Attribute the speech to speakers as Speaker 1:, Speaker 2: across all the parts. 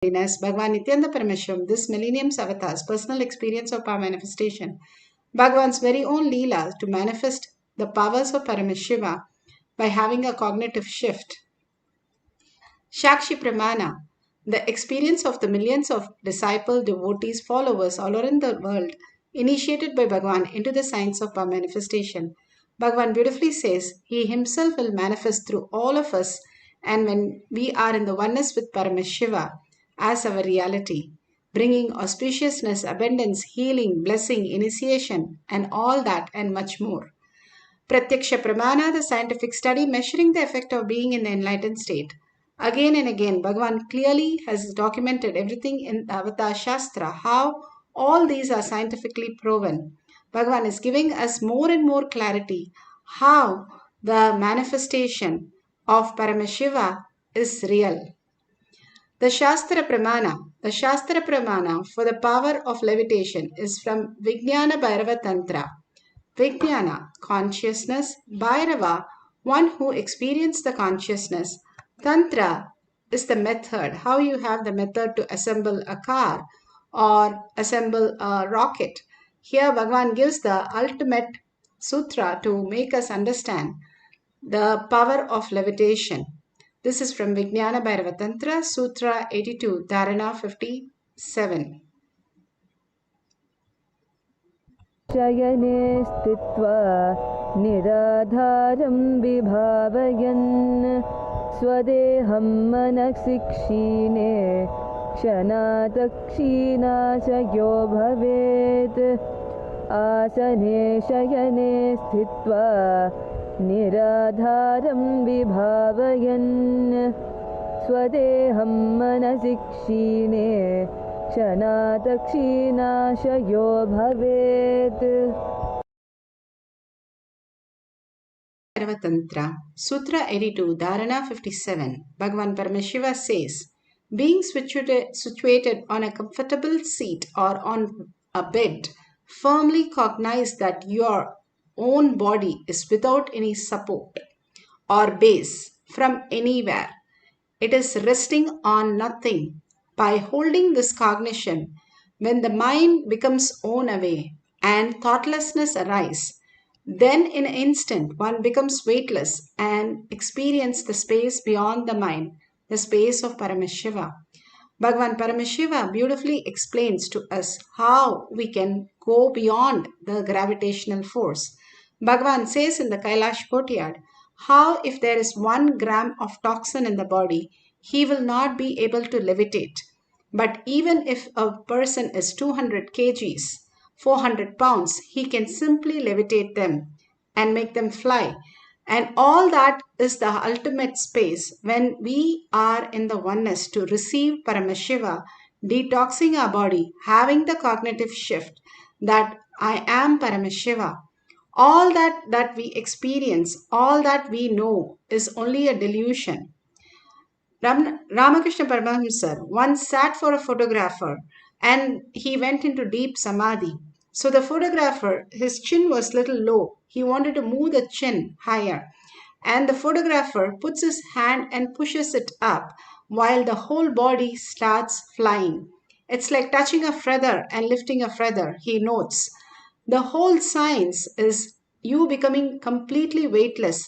Speaker 1: Bhagavan Nithyananda Paramashivam, this millennium's avatar's personal experience of power manifestation, Bhagavan's very own Leela to manifest the powers of Paramashiva by having a cognitive shift. Shakshi Pramana, the experience of the millions of disciples, devotees, followers all around the world, initiated by Bhagavan into the science of power manifestation. Bhagavan beautifully says, He Himself will manifest through all of us, and when we are in the oneness with Paramashiva as our reality, bringing auspiciousness, abundance, healing, blessing, initiation, and all that and much more. Pratyaksha Pramana, the scientific study measuring the effect of being in the enlightened state. Again and again, Bhagavan clearly has documented everything in the Avatar Shastra, how all these are scientifically proven. Bhagavan is giving us more and more clarity how the manifestation of Paramashiva is real. The Shastra Pramana for the power of levitation is from Vijnana Bhairava Tantra. Vijnana, consciousness, Bhairava, one who experienced the consciousness. Tantra is the method, how you have the method to assemble a car or assemble a rocket. Here Bhagavan gives the ultimate sutra to make us understand the power of levitation. This is from Vijnana Bhairava Tantra, Sutra 82, Dharana 57.
Speaker 2: शयने स्थित्वा निराधारं विभावयन् स्वदेहं मनसि क्षीणे क्षणात् क्षीणाशयो भवेत् आसने शयने स्थित्वा निराधारं विभावयन् स्वदेहं मनसि क्षीणे क्षणात् क्षीणाशयो भवेत्.
Speaker 1: Tantra, Sutra 82, Dharana 57, Bhagavan Paramashiva says, being situated on a comfortable seat or on a bed, firmly cognize that your own body is without any support or base from anywhere. It is resting on nothing. By holding this cognition, when the mind becomes worn away and thoughtlessness arises, then in an instant one becomes weightless and experience the space beyond the mind, the space of Paramashiva. Bhagavan Paramashiva beautifully explains to us how we can go beyond the gravitational force. Bhagavan says in the Kailash courtyard, how if there is 1 gram of toxin in the body, he will not be able to levitate. But even if a person is 200 kgs, 400 pounds, he can simply levitate them and make them fly. And all that is the ultimate space when we are in the oneness to receive Paramashiva, detoxing our body, having the cognitive shift that I am Paramashiva. All that we experience, all that we know is only a delusion. Ramakrishna Paramahamsa once sat for a photographer and he went into deep samadhi. So the photographer, his chin was little low. He wanted to move the chin higher. And the photographer puts his hand and pushes it up while the whole body starts flying. It's like touching a feather and lifting a feather, he notes. The whole science is you becoming completely weightless,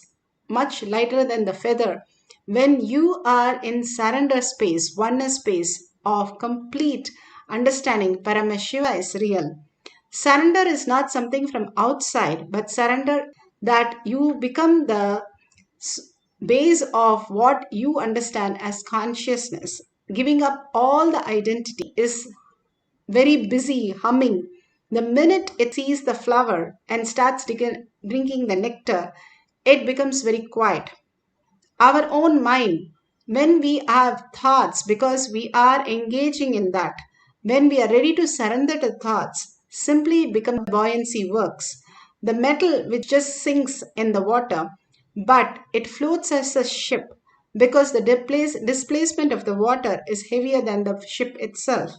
Speaker 1: much lighter than the feather, when you are in surrender space, oneness space of complete understanding Paramashiva is real. Surrender is not something from outside, but surrender that you become the base of what you understand as consciousness. Giving up all the identity is very busy humming. The minute it sees the flower and starts drinking the nectar, it becomes very quiet. Our own mind, when we have thoughts, because we are engaging in that, when we are ready to surrender to thoughts, simply become buoyancy works. The metal which just sinks in the water, but it floats as a ship because the displacement of the water is heavier than the ship itself.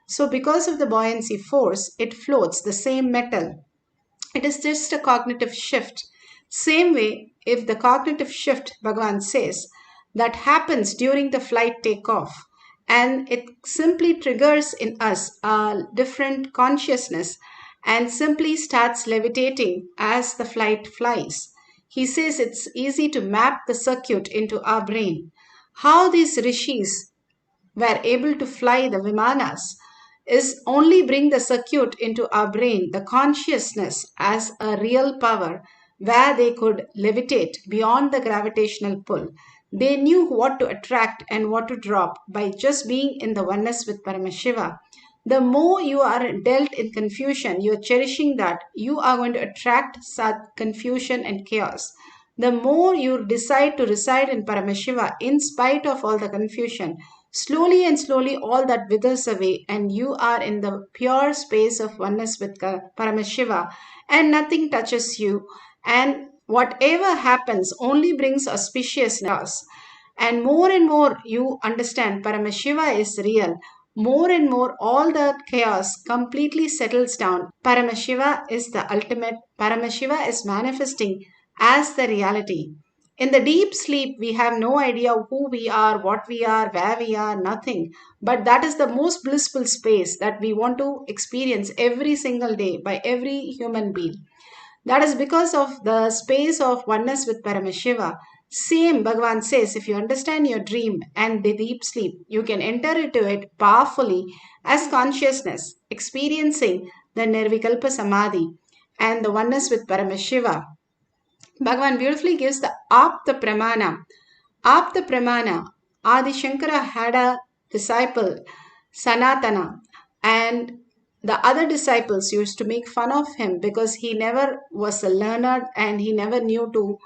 Speaker 1: So because of the buoyancy force, it floats the same metal. It is just a cognitive shift. Same way, if the cognitive shift, Bhagavan says, that happens during the flight takeoff, and it simply triggers in us a different consciousness and simply starts levitating as the flight flies. He says it's easy to map the circuit into our brain. How these rishis were able to fly the vimanas is only bring the circuit into our brain, the consciousness as a real power where they could levitate beyond the gravitational pull. They knew what to attract and what to drop by just being in the oneness with Paramashiva. The more you are dealt in confusion, you are cherishing that, you are going to attract such confusion and chaos. The more you decide to reside in Paramashiva, in spite of all the confusion, slowly and slowly all that withers away, and you are in the pure space of oneness with Paramashiva, and nothing touches you. And whatever happens only brings auspiciousness. And more you understand Paramashiva is real. More and more, all the chaos completely settles down. Paramashiva is the ultimate. Paramashiva is manifesting as the reality. In the deep sleep, we have no idea who we are, what we are, where we are, nothing. But that is the most blissful space that we want to experience every single day by every human being. That is because of the space of oneness with Paramashiva. Same Bhagavan says, if you understand your dream and the deep sleep, you can enter into it powerfully as consciousness, experiencing the Nirvikalpa Samadhi and the oneness with Paramashiva. Bhagavan beautifully gives the Apta Pramana. Apta Pramana, Adi Shankara had a disciple, Sanatana, and the other disciples used to make fun of him because he never was a learned and he never knew to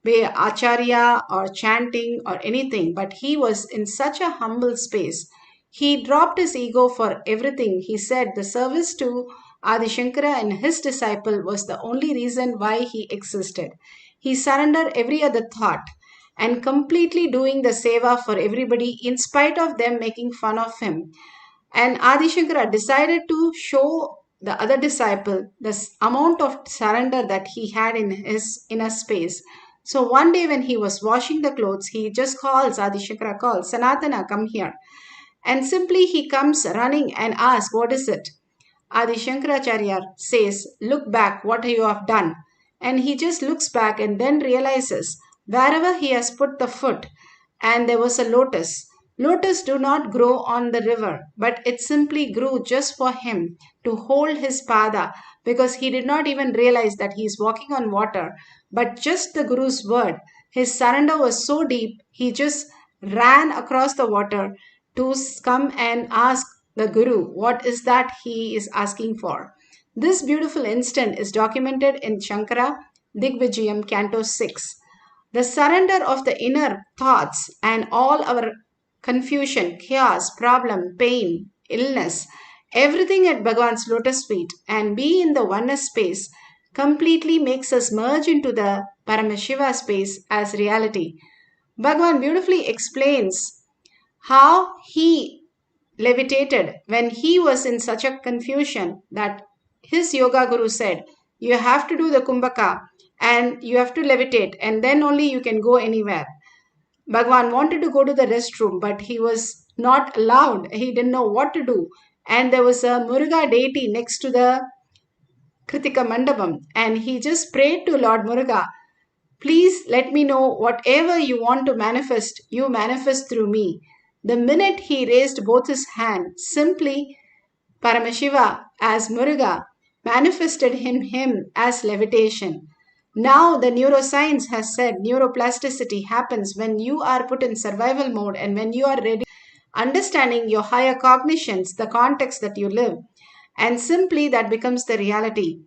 Speaker 1: be acharya or chanting or anything, but he was in such a humble space. He dropped his ego for everything. He said the service to Adi Shankara and his disciple was the only reason why he existed. He surrendered every other thought and completely doing the seva for everybody in spite of them making fun of him. And Adi Shankara decided to show the other disciple the amount of surrender that he had in his inner space. So one day when he was washing the clothes, he just calls, Adi Shankara calls, Sanatana, come here. And simply he comes running and asks, what is it? Adi Shankaracharya says, look back, what you have done. And he just looks back and then realizes wherever he has put the foot and there was a lotus. Lotus do not grow on the river, but it simply grew just for him to hold his pada because he did not even realize that he is walking on water. But just the Guru's word, his surrender was so deep, he just ran across the water to come and ask the Guru what is that he is asking for. This beautiful instant is documented in Shankara Digvijayam Canto 6. The surrender of the inner thoughts and all our confusion, chaos, problem, pain, illness, everything at Bhagavan's lotus feet and be in the oneness space completely makes us merge into the Paramashiva space as reality. Bhagavan beautifully explains how he levitated when he was in such a confusion that his yoga guru said, you have to do the kumbhaka and you have to levitate and then only you can go anywhere. Bhagwan wanted to go to the restroom, but he was not allowed. He didn't know what to do. And there was a Muruga deity next to the Kritika Mandapam. And he just prayed to Lord Muruga, please let me know whatever you want to manifest, you manifest through me. The minute he raised both his hands, simply Paramashiva as Muruga manifested him as levitation. Now the neuroscience has said neuroplasticity happens when you are put in survival mode and when you are ready, understanding your higher cognitions, the context that you live, and simply that becomes the reality.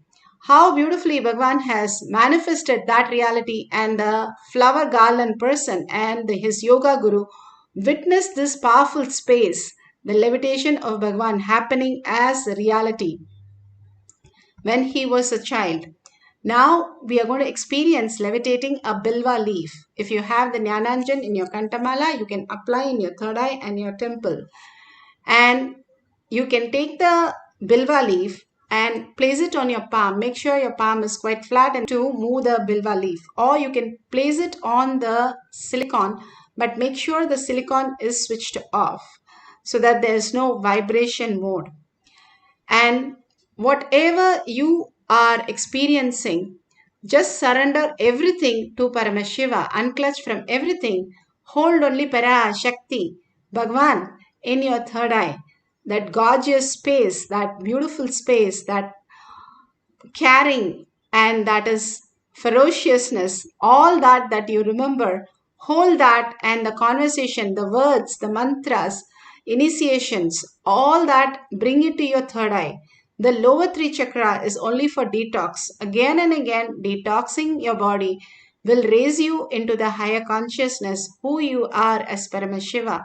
Speaker 1: How beautifully Bhagavan has manifested that reality, and the flower garland person and his yoga guru witnessed this powerful space, the levitation of Bhagavan happening as reality when he was a child. Now we are going to experience levitating a bilva leaf. If you have the Jnananjan in your kantamala, you can apply in your third eye and your temple. And you can take the bilva leaf and place it on your palm. Make sure your palm is quite flat and to move the bilva leaf. Or you can place it on the silicon, but make sure the silicon is switched off. so that there is no vibration mode. And whatever you are experiencing, just surrender everything to Paramashiva, unclutch from everything, hold only Parashakti, Bhagwan, in your third eye. That gorgeous space, that beautiful space, that caring, and that is ferociousness, all that you remember, hold that, and the conversation, the words, the mantras, initiations, all that, bring it to your third eye. The lower three chakra is only for detox. Again and again, detoxing your body will raise you into the higher consciousness, who you are as Paramashiva.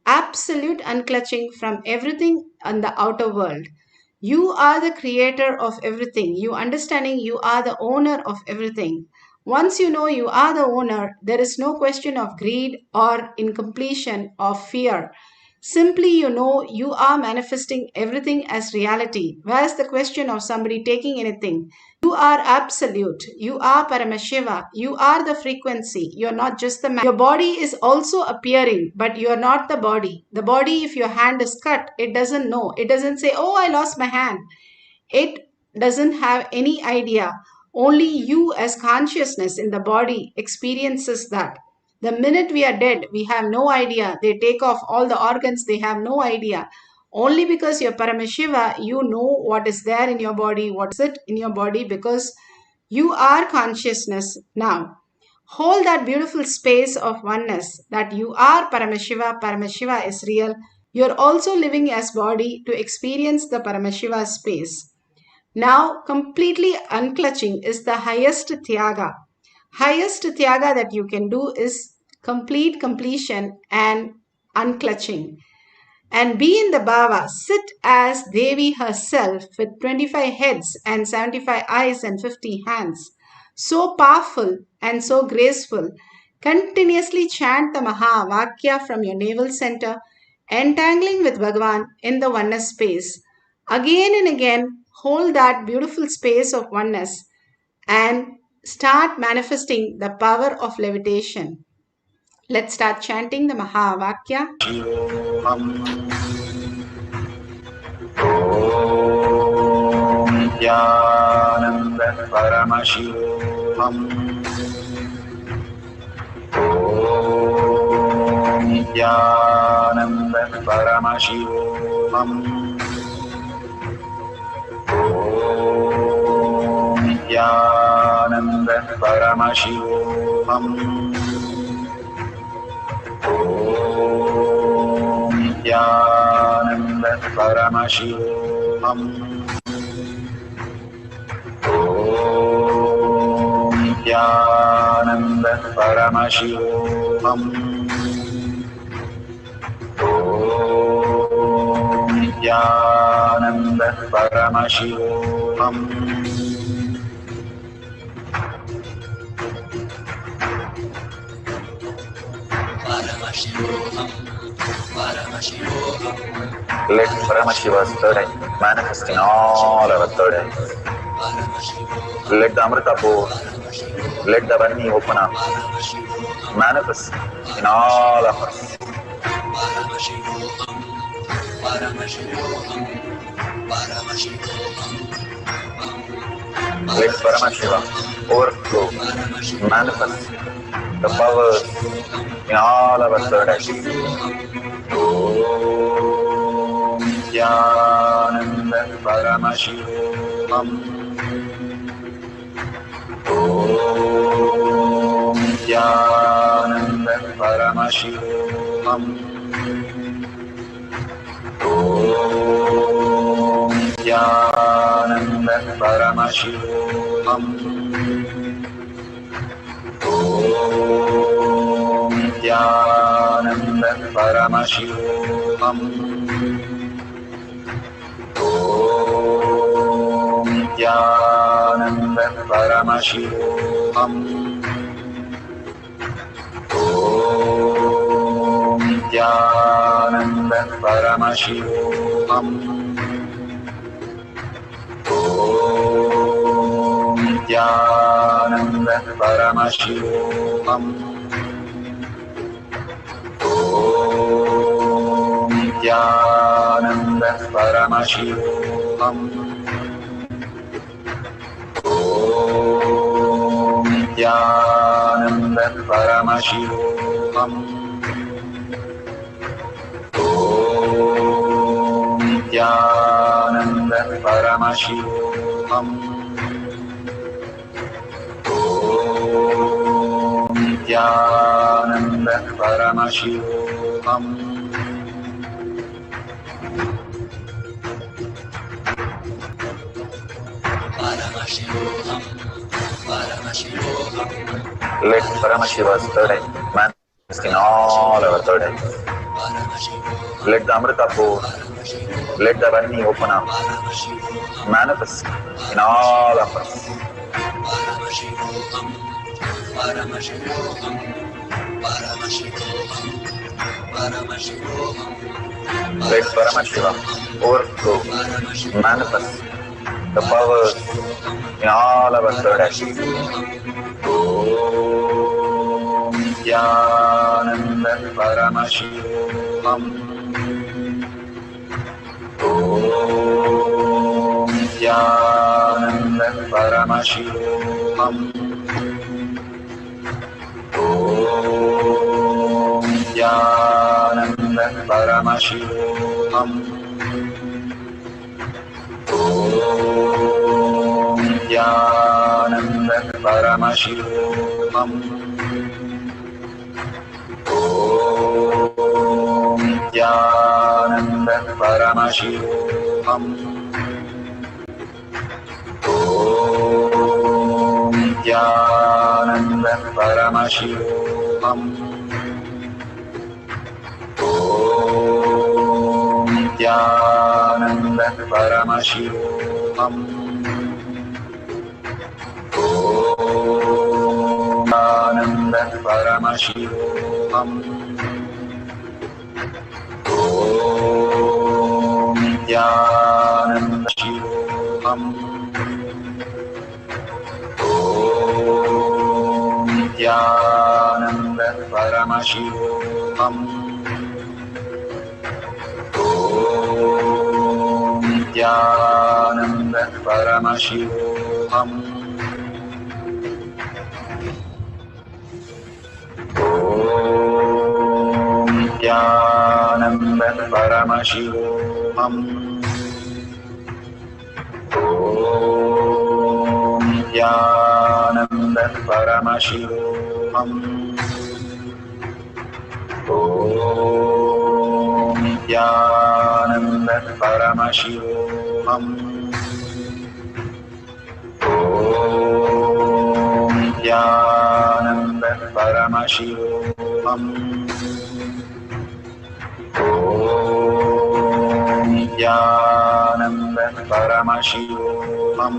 Speaker 1: Absolute unclutching from everything on the outer world. You are the creator of everything. You understanding you are the owner of everything. Once you know you are the owner, there is no question of greed or incompletion or fear. Simply you know you are manifesting everything as reality. Where's the question of somebody taking anything? You are absolute. You are Paramashiva. You are the frequency. You're not just the man. Your body is also appearing, but you're not the body. The body, if your hand is cut, it doesn't know. It doesn't say, oh, I lost my hand. It doesn't have any idea. Only you as consciousness in the body experiences that. The minute we are dead, we have no idea. They take off all the organs, they have no idea. Only because you're Paramashiva, you know what is there in your body, what's it in your body, because you are consciousness now. Hold that beautiful space of oneness that you are Paramashiva, Paramashiva is real. You're also living as body to experience the Paramashiva space. Now, completely unclutching is the highest Tyaga. Highest Tyaga that you can do is complete completion and unclutching. And be in the bhava, sit as Devi herself with 25 heads and 75 eyes and 50 hands. So powerful and so graceful. Continuously chant the Maha Vakya from your navel center, entangling with Bhagavan in the oneness space. Again and again, hold that beautiful space of oneness and start manifesting the power of levitation. Let's start chanting the Maha Vakya.
Speaker 3: Nithyananda Paramashivoham. Nithyananda Paramashivoham. Nithyananda Paramashivoham. Nithyananda Paramashivoham. Nithyananda Paramashivoham. Nithyananda Paramashivoham. Let Paramashiva's third eye manifest in all our third eyes. Let the Amrita pour, let the Varni open up, manifest in all of us. Let Paramashiva overflow, manifest the powers in all our third eyes. Om Nithyananda Paramashivoham. Om Nithyananda Paramashivoham. Om Nithyananda Paramashivoham. Om Nithyananda Paramashivoham. Om Nithyananda Paramashivoham. Om Nithyananda Paramashivoham. Om Nithyananda Paramashivoham. Om Nithyananda Paramashivoham. Om Nithyananda Paramashivoham. Om Nithyananda Paramashivoham. Om Nithyananda Paramashivoham. Let Paramashiva's third eye manifest in all our third eyes. Let the Amrita pour, let the Varni open up, manifest in all of us. Let Paramashiva overflow, manifest the powers in all our third eyes. Om Nithyananda Paramashivoham. Om Nithyananda Paramashivoham. Om Nithyananda Paramashivoham. Om Nithyananda Paramashivoham. Om Nithyananda Paramashivoham. Om Nithyananda Paramashivoham. Om Nithyananda Paramashivoham. Om Nithyananda Paramashivoham. Om Nithyananda Shivoham. Om Nithyananda Paramashivoham. Om Nithyananda Paramashivoham. Om Nithyananda Paramashivoham. Om Nithyananda Paramashivoham. Om Nithyananda Paramashivoham. Om Nithyananda Paramashivoham. Om Nithyananda Paramashivoham. Om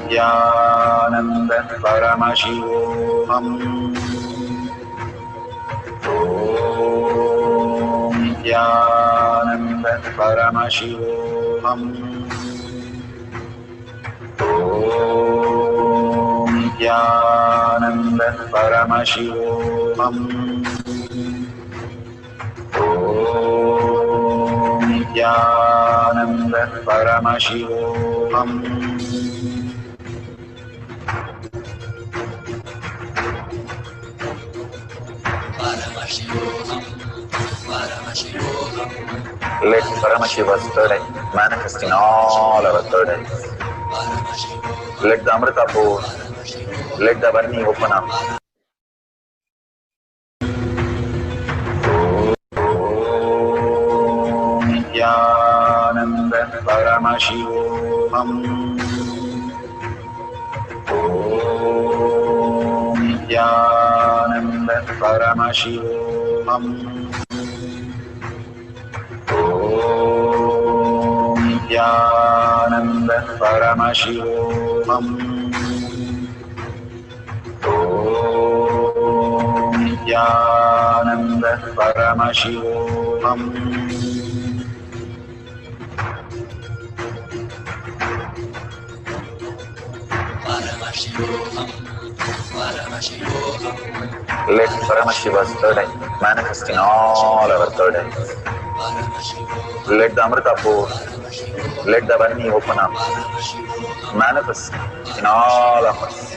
Speaker 3: Nithyananda Paramashivoham. Om Nithyananda Paramashivoham. Om Nithyananda Paramashivoham. Om Nithyananda Paramashivoham. Let Paramashiva's third eye manifest in all our third eyes. Let the Amrita pour, let the Varni open up. Om Nithyananda Paramashivoham. Om Nithyananda Paramashivoham. Om Nithyananda Paramashivoham. Om Nithyananda Paramashivoham. Let Paramashiva's third eye manifest in all our third eyes. Let the Amrita pour, let the Vani open up, manifest in all of us.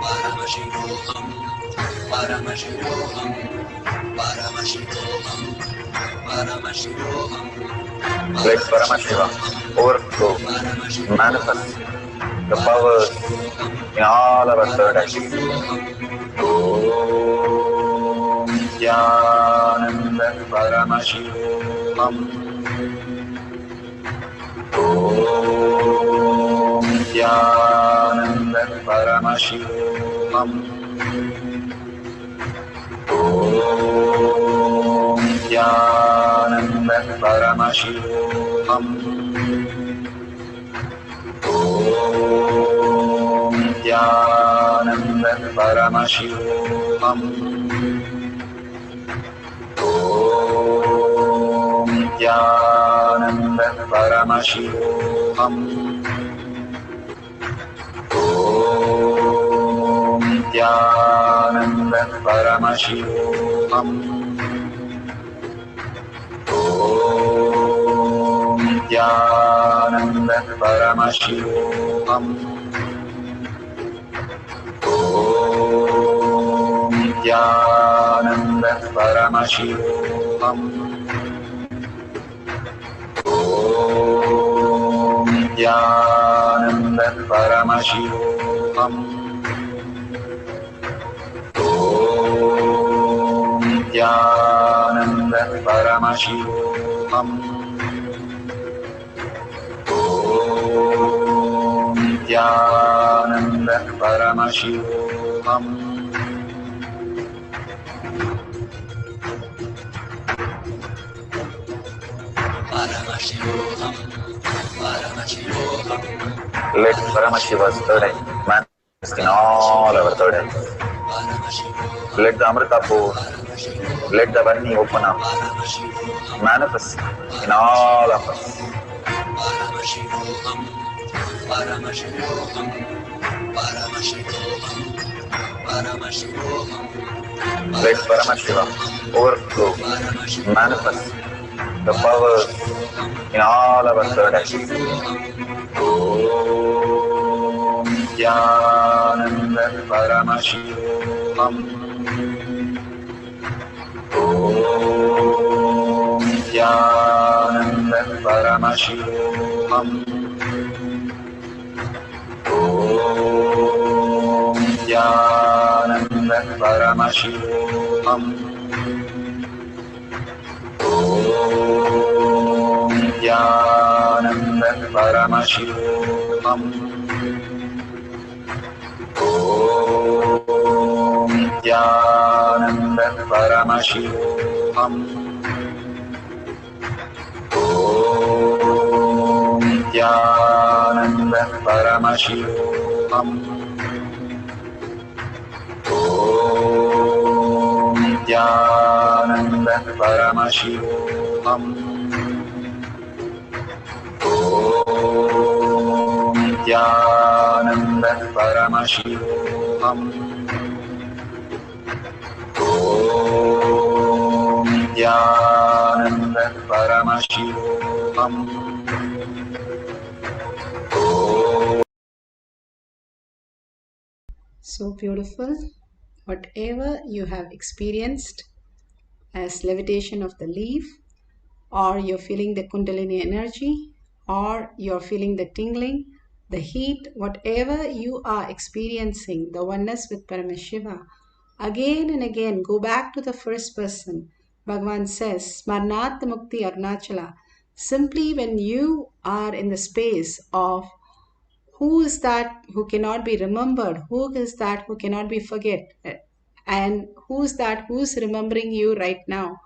Speaker 4: Paramashivoham, Paramashivoham, Paramashivoham, Paramashivoham.
Speaker 3: Let Paramashiva overflow, manifest the powers in all our third eyes. Om Nithyananda Paramashivam. Om Nithyananda Paramashivam. Om Nithyananda Paramashivam. Om Nithyananda Paramashivoham. Om Nithyananda Paramashivoham. Om Nithyananda Paramashivoham. Om Nithyananda Paramashivoham. Om Nithyananda Paramashivoham. Om Nithyananda Paramashivoham. Om Nithyananda Paramashivoham. Om Nithyananda Paramashivoham.
Speaker 4: Paramashivoham, Paramashivoham.
Speaker 3: Let Paramashiva's third eye manifest in all our third eyes. Let the Amrita pour, let the Vani open up, manifest in all of us.
Speaker 4: Paramashivoham, Paramashivoham, Paramashivoham, Paramashivoham.
Speaker 3: Let Paramashiva overflow, manifest the powers in all our third eyes. Om Nithyananda Paramashivoham. Om Nithyananda Paramashivoham. Om Nithyananda Paramashivoham. Om Nithyananda Paramashivoham. Om Nithyananda Paramashivoham. Om Nithyananda Paramashivoham. Om Nithyananda Paramashivoham. Om Nithyananda Paramashivoham. Om Nithyananda Paramashivoham.
Speaker 1: So beautiful. Whatever you have experienced as levitation of the leaf, or you're feeling the Kundalini energy, or you're feeling the tingling, the heat, whatever you are experiencing, the oneness with Paramashiva, again and again go back to the first person. Bhagavan says, Smarnat Mukti Arunachala. Simply when you are in the space of who is that who cannot be remembered, who is that who cannot be forget, and who's that who's remembering you right now,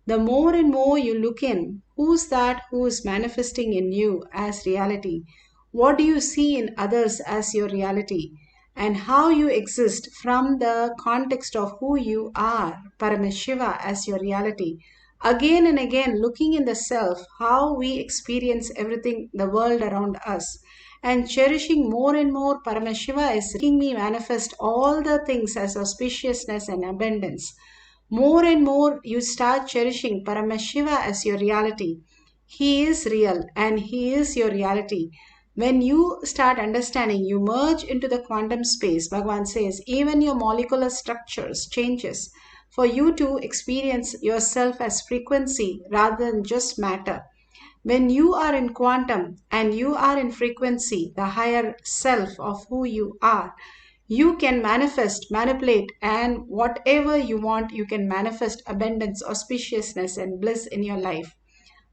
Speaker 1: the more and more you look in, who's that who is manifesting in you as reality? What do you see in others as your reality? And how you exist from the context of who you are, Paramashiva, as your reality. Again and again, looking in the self, how we experience everything, the world around us. and cherishing more and more. Paramashiva is making me manifest all the things as auspiciousness and abundance. More and more you start cherishing Paramashiva as your reality. He is real and He is your reality. When you start understanding, you merge into the quantum space. Bhagavan says, even your molecular structures changes for you to experience yourself as frequency rather than just matter. When you are in quantum and you are in frequency, the higher self of who you are, you can manifest, manipulate, and whatever you want, you can manifest abundance, auspiciousness, and bliss in your life.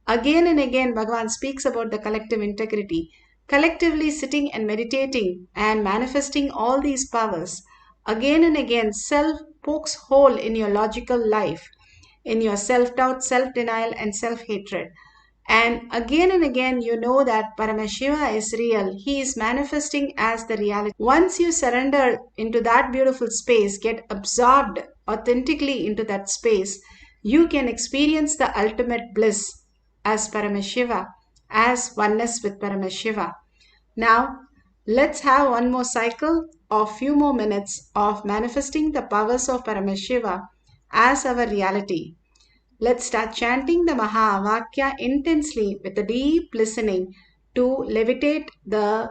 Speaker 1: Again and again, Bhagavan speaks about the collective integrity. Collectively sitting and meditating and manifesting all these powers. Again and again, self pokes hole in your logical life, in your self-doubt, self-denial, and self-hatred. And again, you know that Paramashiva is real. He is manifesting as the reality. Once you surrender into that beautiful space, get absorbed authentically into that space, you can experience the ultimate bliss as Paramashiva, as oneness with Paramashiva. Now, let's have one more cycle of few more minutes of manifesting the powers of Paramashiva as our reality. Let's start chanting the Mahavakya intensely with a deep listening to levitate the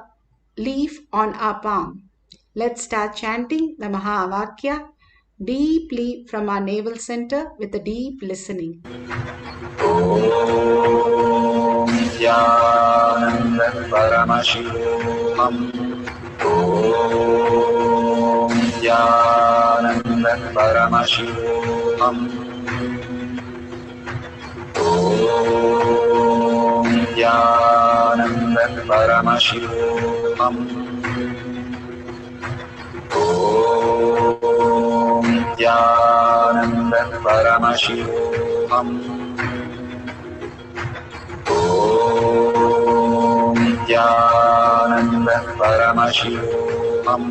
Speaker 1: leaf on our palm. Let's start chanting the Mahavakya deeply from our navel center with a deep listening.
Speaker 3: Om Nithyananda Paramashivoham. Om Nithyananda Paramashivoham. Om Nithyananda Paramashivoham. Om Nithyananda Paramashivoham. Om Nithyananda Paramashivoham.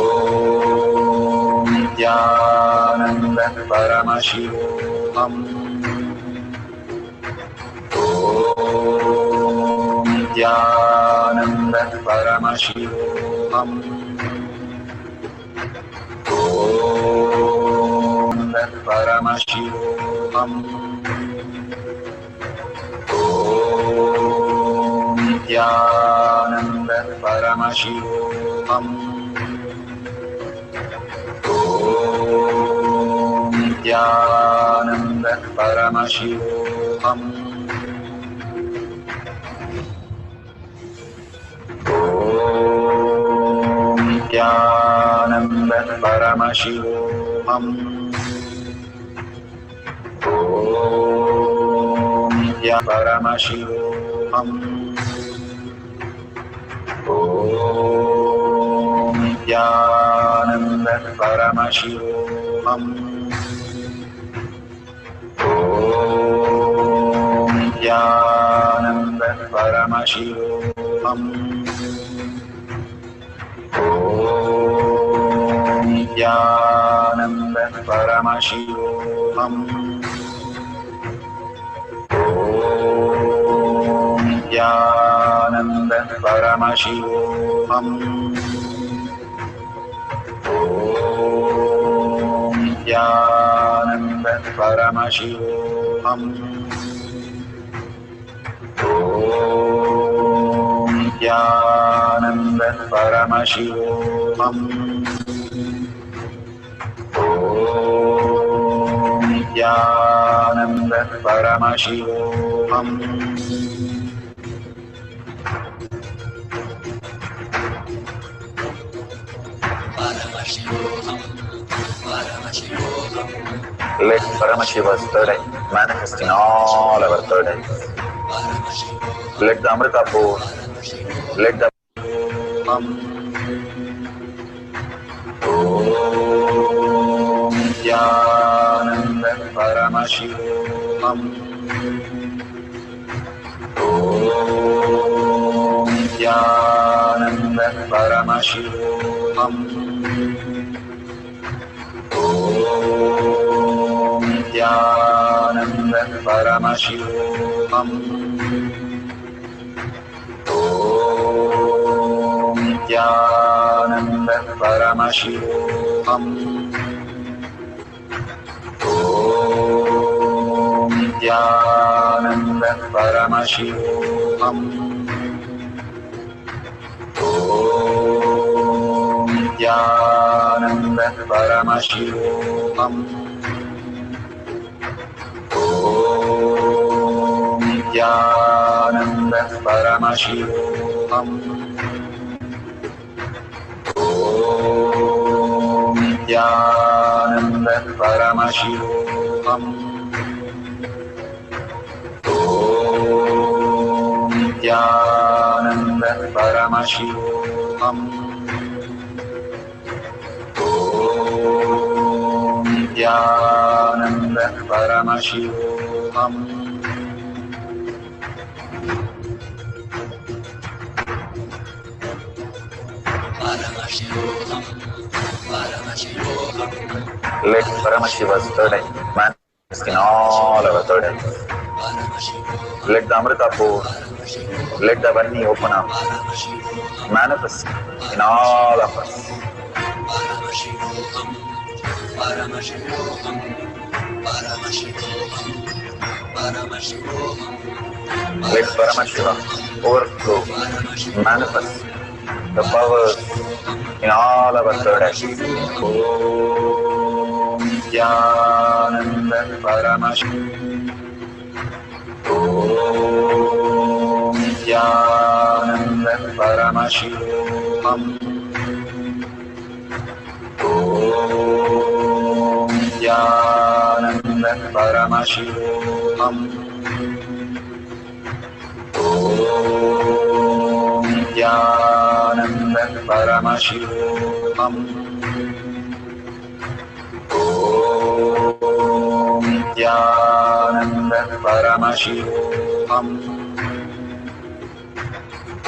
Speaker 3: Om Nithyananda Paramashivoham. Om Nithyananda Paramashivoham. Om Paramashivoham. Om Nithyananda Paramashivoham. Om Nithyananda Paramashivoham. Om Nithyananda Paramashivoham. Om Paramashivoham. Om Nithyananda Paramashivoham. Om Nithyananda Paramashivoham. Om Nithyananda Paramashivoham. Om Nithyananda Paramashivoham. Om Nithyananda Paramashivoham. Om Nithyananda Paramashivoham. Om Nithyananda Paramashivoham.
Speaker 4: Paramashivoham, Paramashivoham,
Speaker 3: Let Paramashiva's third eye manifest in all our third eyes.
Speaker 4: Paramashivoham,
Speaker 3: Let the Amrita pour, let the Om Nithyananda Paramashivoham. Om Nithyananda Paramashivoham. Om Nithyananda Paramashivoham. Paramashivoham. Om Nithyananda Paramashivoham. Om Nithyananda Paramashivoham. Om Nithyananda Paramashivoham. Om Nithyananda Paramashivoham. Om Nithyananda Paramashivoham. Om Nithyananda Paramashivoham.
Speaker 4: Paramashivoham, Paramashivoham,
Speaker 3: Let Paramashiva's third eye manifest in all our third eyes. Let the Amrita pour, let the Vani open up, manifest in all of us.
Speaker 4: Paramashivoham, Paramashivoham, Paramashivoham, Paramashivoham.
Speaker 3: Let Paramashiva overflow, manifest the powers in all our third eyes. Om Nithyananda Paramashivoham. Om Nithyananda Paramashivoham. Om Nithyananda Paramashivoham. Om Nithyananda Paramashivoham. Om Nithyananda Paramashivoham.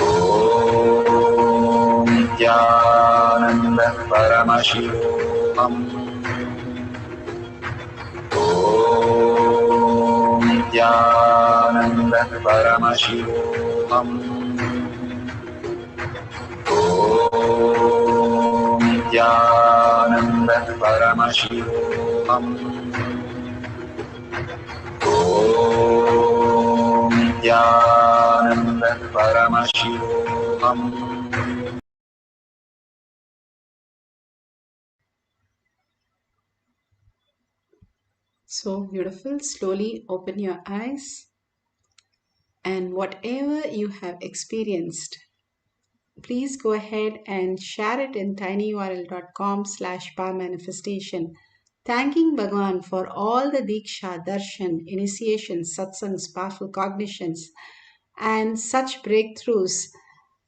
Speaker 3: Om Nithyananda Paramashivoham. Om Nithyananda Paramashivoham. Om Nithyananda Paramashivoham. Om Nithyananda Paramashivoham.
Speaker 1: So beautiful. Slowly open your eyes, and whatever you have experienced, please go ahead and share it in tinyurl.com/powermanifestation. Thanking Bhagwan for all the Diksha, Darshan, initiations, satsangs, powerful cognitions, and such breakthroughs,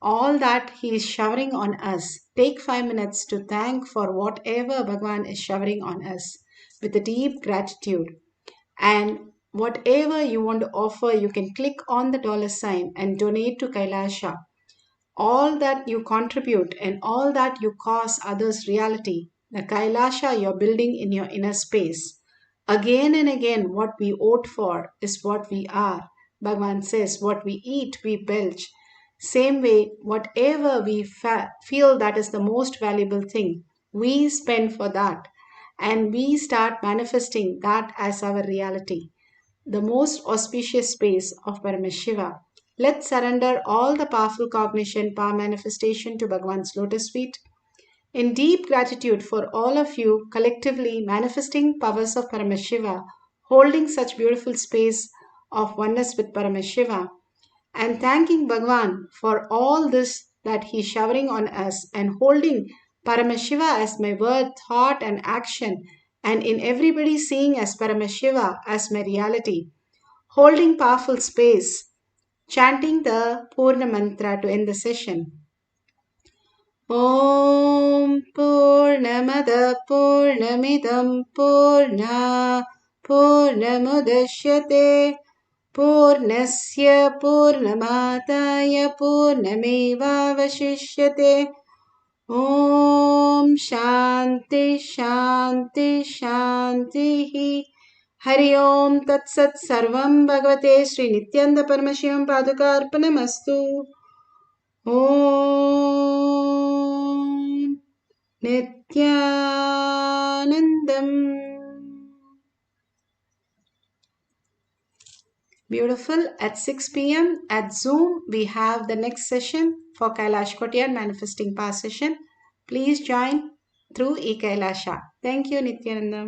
Speaker 1: all that He is showering on us. Take 5 minutes to thank for whatever Bhagwan is showering on us with a deep gratitude. And whatever you want to offer, you can click on the $ and donate to Kailasha. All that you contribute and all that you cause others reality, the Kailasha you're building in your inner space. Again and again, what we vote for is what we are. Bhagavan says, what we eat, we belch. Same way, whatever we feel that is the most valuable thing, we spend for that. And we start manifesting that as our reality. The most auspicious space of Paramashiva. Let's surrender all the powerful cognition, power manifestation to Bhagwan's lotus feet. In deep gratitude for all of you collectively manifesting powers of Paramashiva, holding such beautiful space of oneness with Paramashiva, and thanking Bhagwan for all this that He's showering on us and holding Paramashiva as my word, thought, and action, and in everybody seeing as Paramashiva as my reality. Holding powerful space, chanting the Purna Mantra to end the session. Om Purnamada Purnamidam Purna Purnamudashyate Purnasya Purnamataya Purnamevavashishyate. Om Shanti Shanti Shanti. Hari Om Tat Sat Sarvam Bhagavate Sri Nithyananda Paramashivam Padukarpanamastu. Om Nithyananda Nithyanandam. Beautiful. At 6 p.m. at Zoom, we have the next session for Kailash Kotiyar Manifesting Power session. Please join through eKailasha. Thank you, Nithyanandam.